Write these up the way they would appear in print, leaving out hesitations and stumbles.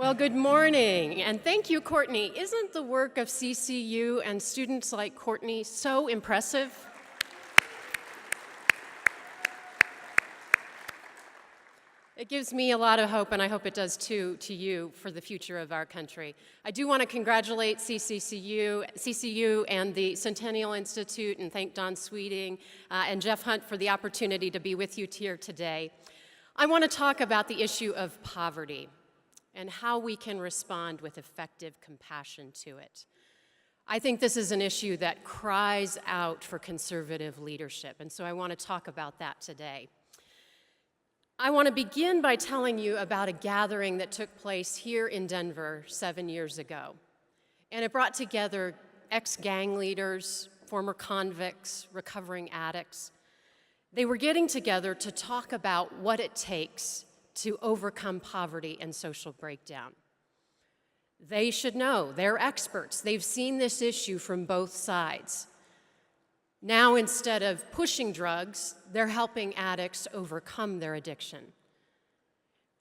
Well, good morning, and thank you, Courtney. Isn't the work of CCU and students like Courtney so impressive? It gives me a lot of hope, and I hope it does too, to you for the future of our country. I do want to congratulate CCU and the Centennial Institute, and thank Don Sweeting and Jeff Hunt for the opportunity to be with you here today. I want to talk about the issue of poverty and how we can respond with effective compassion to it. I think this is an issue that cries out for conservative leadership, and so I want to talk about that today. I want to begin by telling you about a gathering that took place here in Denver 7 years ago. And it brought together ex-gang leaders, former convicts, recovering addicts. They were getting together to talk about what it takes to overcome poverty and social breakdown. They should know, they're experts. They've seen this issue from both sides. Now, instead of pushing drugs, they're helping addicts overcome their addiction.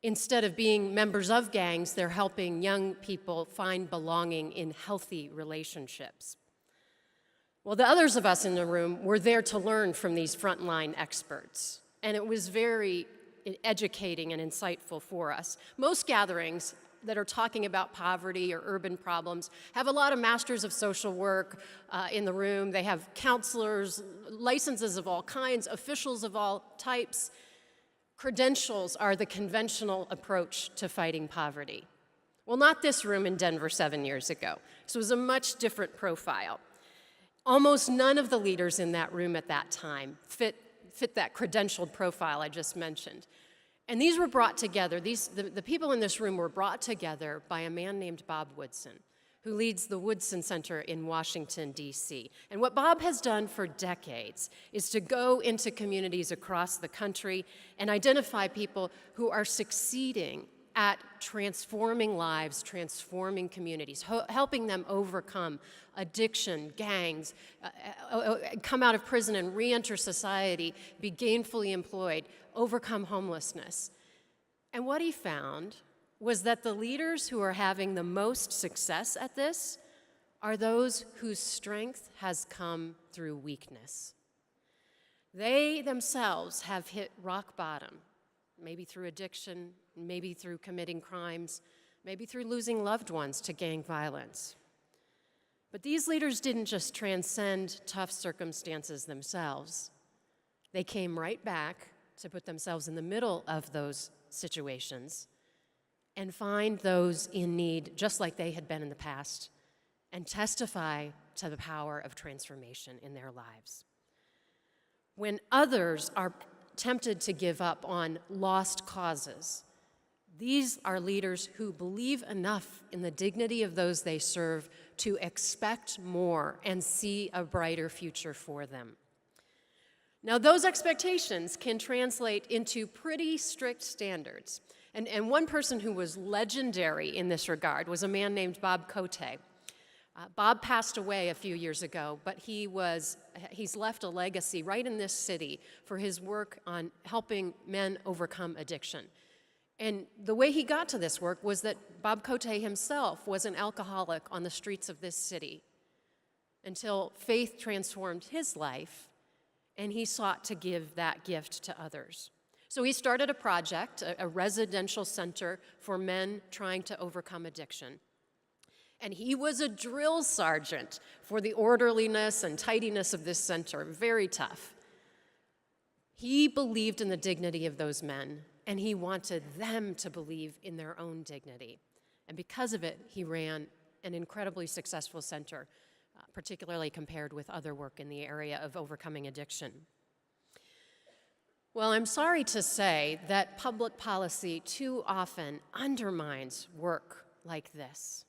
Instead of being members of gangs, they're helping young people find belonging in healthy relationships. Well, the others of us in the room were there to learn from these frontline experts, and it was very educating and insightful for us. Most gatherings that are talking about poverty or urban problems have a lot of masters of social work in the room. They have counselors, licenses of all kinds, officials of all types. Credentials are the conventional approach to fighting poverty. Well, not this room in Denver 7 years ago. So it was a much different profile. Almost none of the leaders in that room at that time fit that credentialed profile I just mentioned. And these were brought together, the people in this room were brought together by a man named Bob Woodson, who leads the Woodson Center in Washington, D.C. And what Bob has done for decades is to go into communities across the country and identify people who are succeeding at transforming lives, transforming communities, helping them overcome addiction, gangs, come out of prison and re-enter society, be gainfully employed, overcome homelessness. And what he found was that the leaders who are having the most success at this are those whose strength has come through weakness. They themselves have hit rock bottom, maybe through addiction, maybe through committing crimes, maybe through losing loved ones to gang violence. But these leaders didn't just transcend tough circumstances themselves. They came right back to put themselves in the middle of those situations and find those in need just like they had been in the past and testify to the power of transformation in their lives. When others are tempted to give up on lost causes, these are leaders who believe enough in the dignity of those they serve to expect more and see a brighter future for them. Now, those expectations can translate into pretty strict standards. And one person who was legendary in this regard was a man named Bob Cote. Bob passed away a few years ago, but he's left a legacy right in this city for his work on helping men overcome addiction. And the way he got to this work was that Bob Cote himself was an alcoholic on the streets of this city until faith transformed his life, and he sought to give that gift to others. So he started a project, a residential center for men trying to overcome addiction. And he was a drill sergeant for the orderliness and tidiness of this center, very tough. He believed in the dignity of those men, and he wanted them to believe in their own dignity. And because of it, he ran an incredibly successful center, particularly compared with other work in the area of overcoming addiction. Well, I'm sorry to say that public policy too often undermines work like this.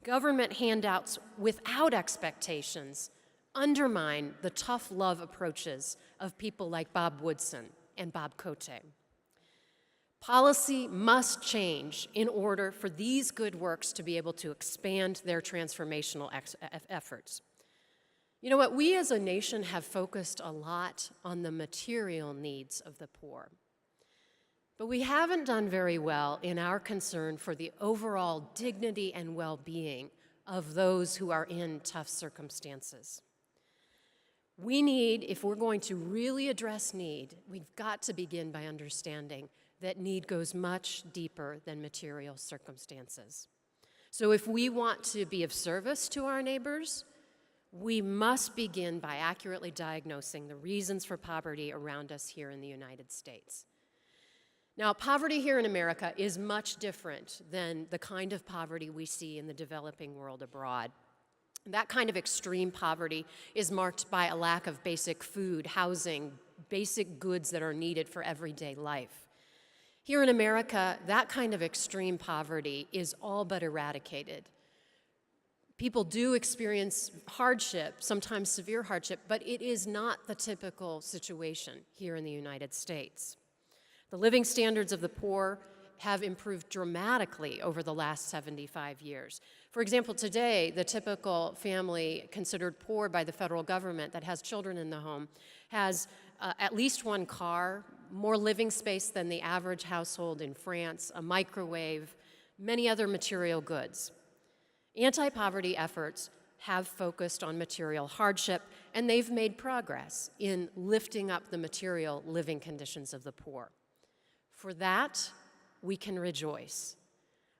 Government handouts without expectations undermine the tough love approaches of people like Bob Woodson and Bob Cote. Policy must change in order for these good works to be able to expand their transformational efforts. You know what? We as a nation have focused a lot on the material needs of the poor. But we haven't done very well in our concern for the overall dignity and well-being of those who are in tough circumstances. We need, if we're going to really address need, we've got to begin by understanding that need goes much deeper than material circumstances. So if we want to be of service to our neighbors, we must begin by accurately diagnosing the reasons for poverty around us here in the United States. Now, poverty here in America is much different than the kind of poverty we see in the developing world abroad. That kind of extreme poverty is marked by a lack of basic food, housing, basic goods that are needed for everyday life. Here in America, that kind of extreme poverty is all but eradicated. People do experience hardship, sometimes severe hardship, but it is not the typical situation here in the United States. The living standards of the poor have improved dramatically over the last 75 years. For example, today, the typical family considered poor by the federal government that has children in the home has at least one car, more living space than the average household in France, a microwave, many other material goods. Anti-poverty efforts have focused on material hardship, and they've made progress in lifting up the material living conditions of the poor. For that, we can rejoice,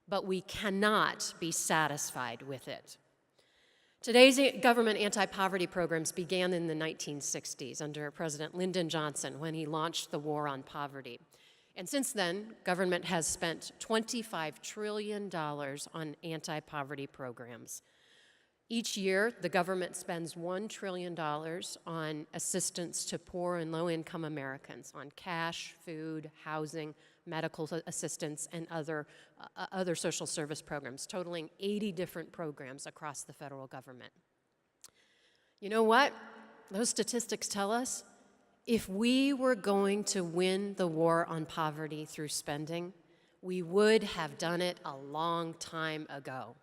but we cannot be satisfied with it. Today's government anti-poverty programs began in the 1960s under President Lyndon Johnson when he launched the War on Poverty. And since then, government has spent $25 trillion on anti-poverty programs. Each year, the government spends $1 trillion on assistance to poor and low-income Americans, on cash, food, housing, medical assistance, and other social service programs, totaling 80 different programs across the federal government. You know what? Those statistics tell us if we were going to win the war on poverty through spending, we would have done it a long time ago.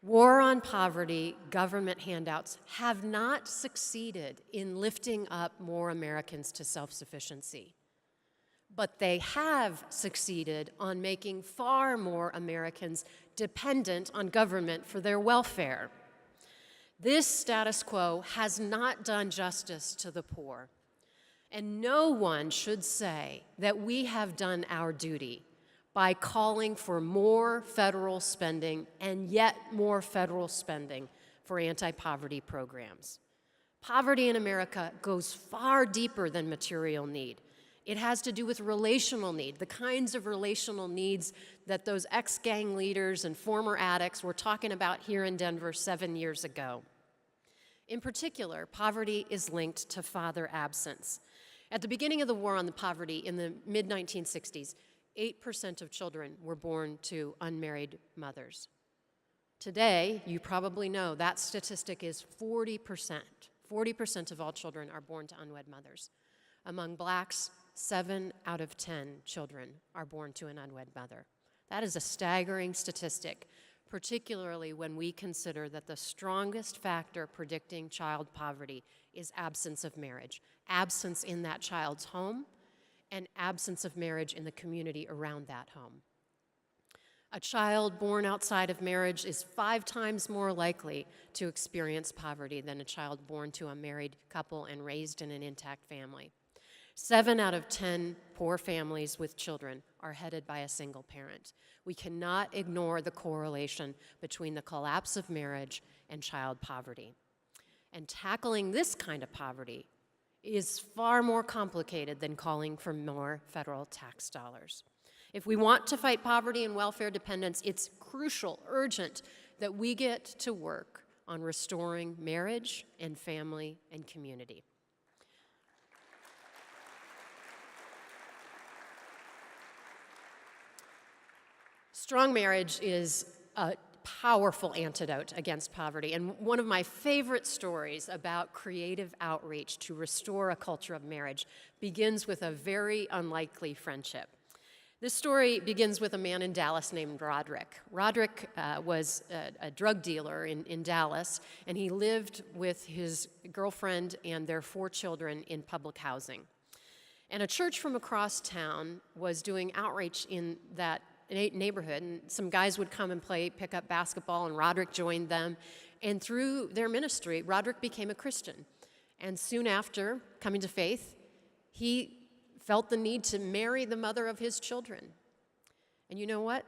War on poverty, government handouts have not succeeded in lifting up more Americans to self-sufficiency, but they have succeeded on making far more Americans dependent on government for their welfare. This status quo has not done justice to the poor, and no one should say that we have done our duty by calling for more federal spending and yet more federal spending for anti-poverty programs. Poverty in America goes far deeper than material need. It has to do with relational need, the kinds of relational needs that those ex-gang leaders and former addicts were talking about here in Denver 7 years ago. In particular, poverty is linked to father absence. At the beginning of the war on the poverty in the mid-1960s, 8% of children were born to unmarried mothers. Today, you probably know that statistic is 40%. 40% of all children are born to unwed mothers. Among blacks, 7 out of 10 children are born to an unwed mother. That is a staggering statistic, particularly when we consider that the strongest factor predicting child poverty is absence of marriage, absence in that child's home, and absence of marriage in the community around that home. A child born outside of marriage is 5 times more likely to experience poverty than a child born to a married couple and raised in an intact family. 7 out of 10 poor families with children are headed by a single parent. We cannot ignore the correlation between the collapse of marriage and child poverty. And tackling this kind of poverty is far more complicated than calling for more federal tax dollars. If we want to fight poverty and welfare dependence, it's crucial, urgent, that we get to work on restoring marriage and family and community. Strong marriage is a powerful antidote against poverty. And one of my favorite stories about creative outreach to restore a culture of marriage begins with a very unlikely friendship. This story begins with a man in Dallas named Roderick. Roderick was a drug dealer in Dallas, and he lived with his girlfriend and their 4 children in public housing. And a church from across town was doing outreach in that neighborhood, and some guys would come and pick up basketball, and Roderick joined them. And through their ministry, Roderick became a Christian. And soon after coming to faith, he felt the need to marry the mother of his children. And you know what?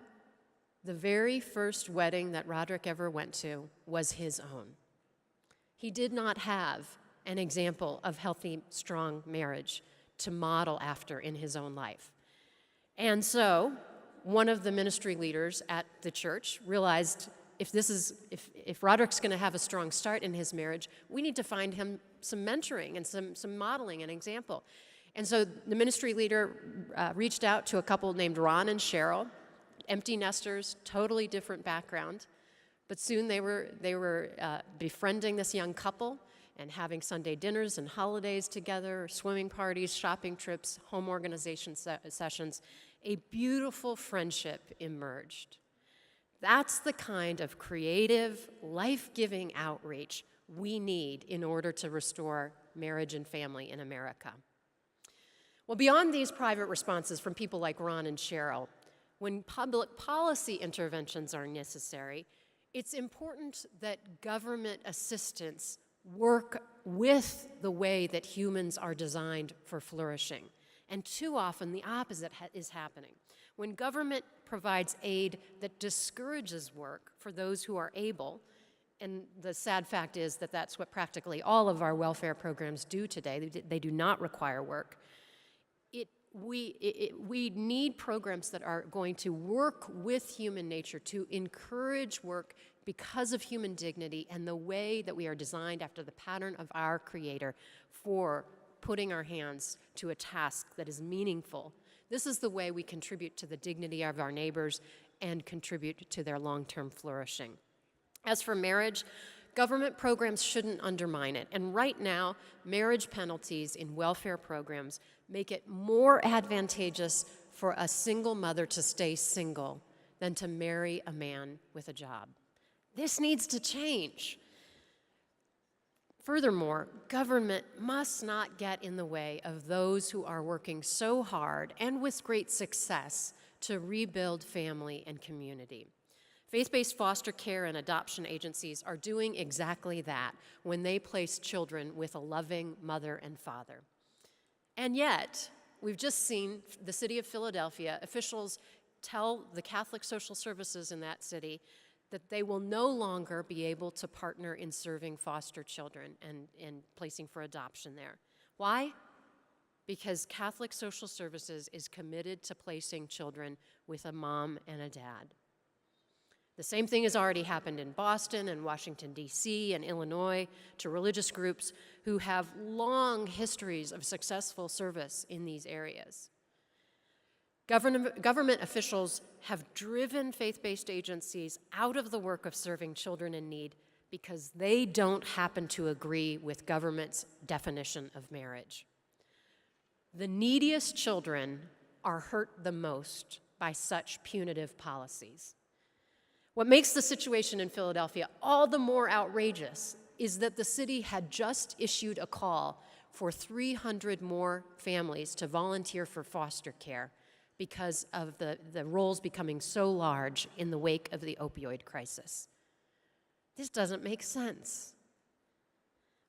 The very first wedding that Roderick ever went to was his own. He did not have an example of healthy, strong marriage to model after in his own life. And so one of the ministry leaders at the church realized if Roderick's going to have a strong start in his marriage, we need to find him some mentoring and some modeling and example. And so the ministry leader reached out to a couple named Ron and Cheryl, empty nesters, totally different background. But soon they were befriending this young couple and having Sunday dinners and holidays together, swimming parties, shopping trips, home organization sessions. A beautiful friendship emerged. That's the kind of creative, life-giving outreach we need in order to restore marriage and family in America. Well, beyond these private responses from people like Ron and Cheryl, when public policy interventions are necessary, it's important that government assistance work with the way that humans are designed for flourishing. And too often, the opposite is happening. When government provides aid that discourages work for those who are able, and the sad fact is that that's what practically all of our welfare programs do today. They do not require work. We need programs that are going to work with human nature to encourage work because of human dignity and the way that we are designed after the pattern of our Creator for putting our hands to a task that is meaningful. This is the way we contribute to the dignity of our neighbors and contribute to their long-term flourishing. As for marriage, government programs shouldn't undermine it. And right now, marriage penalties in welfare programs make it more advantageous for a single mother to stay single than to marry a man with a job. This needs to change. Furthermore, government must not get in the way of those who are working so hard and with great success to rebuild family and community. Faith-based foster care and adoption agencies are doing exactly that when they place children with a loving mother and father. And yet, we've just seen the city of Philadelphia officials tell the Catholic social services in that city that they will no longer be able to partner in serving foster children and placing for adoption there. Why? Because Catholic social services is committed to placing children with a mom and a dad. The same thing has already happened in Boston and Washington, D.C. and Illinois to religious groups who have long histories of successful service in these areas. Government officials have driven faith-based agencies out of the work of serving children in need because they don't happen to agree with government's definition of marriage. The neediest children are hurt the most by such punitive policies. What makes the situation in Philadelphia all the more outrageous is that the city had just issued a call for 300 more families to volunteer for foster care because of the roles becoming so large in the wake of the opioid crisis. This doesn't make sense.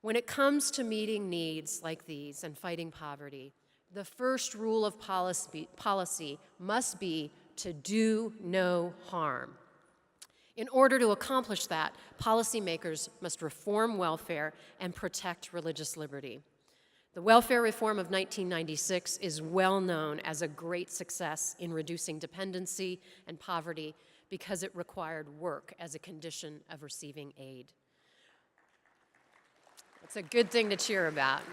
When it comes to meeting needs like these and fighting poverty, the first rule of policy must be to do no harm. In order to accomplish that, policymakers must reform welfare and protect religious liberty. The welfare reform of 1996 is well known as a great success in reducing dependency and poverty because it required work as a condition of receiving aid. It's a good thing to cheer about.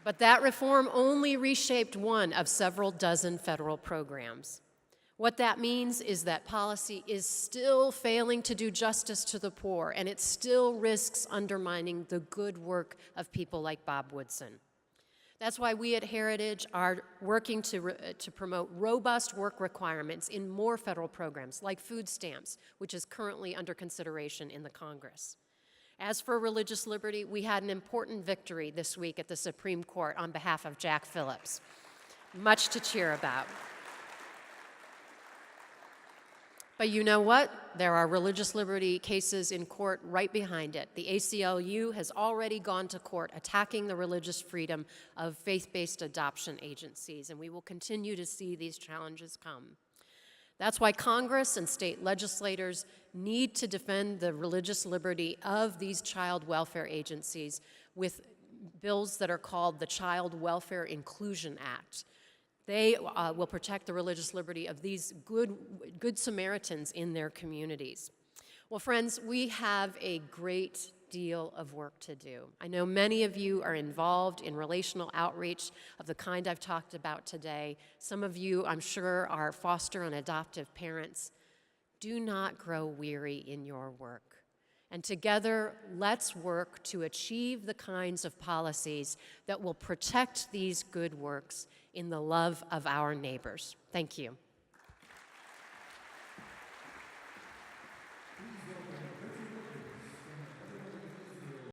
But that reform only reshaped one of several dozen federal programs. What that means is that policy is still failing to do justice to the poor, and it still risks undermining the good work of people like Bob Woodson. That's why we at Heritage are working to promote robust work requirements in more federal programs, like food stamps, which is currently under consideration in the Congress. As for religious liberty, we had an important victory this week at the Supreme Court on behalf of Jack Phillips. Much to cheer about. But you know what? There are religious liberty cases in court right behind it. The ACLU has already gone to court attacking the religious freedom of faith-based adoption agencies, and we will continue to see these challenges come. That's why Congress and state legislators need to defend the religious liberty of these child welfare agencies with bills that are called the Child Welfare Inclusion Act. They will protect the religious liberty of these good Samaritans in their communities. Well, friends, we have a great deal of work to do. I know many of you are involved in relational outreach of the kind I've talked about today. Some of you, I'm sure, are foster and adoptive parents. Do not grow weary in your work. And together, let's work to achieve the kinds of policies that will protect these good works in the love of our neighbors. Thank you.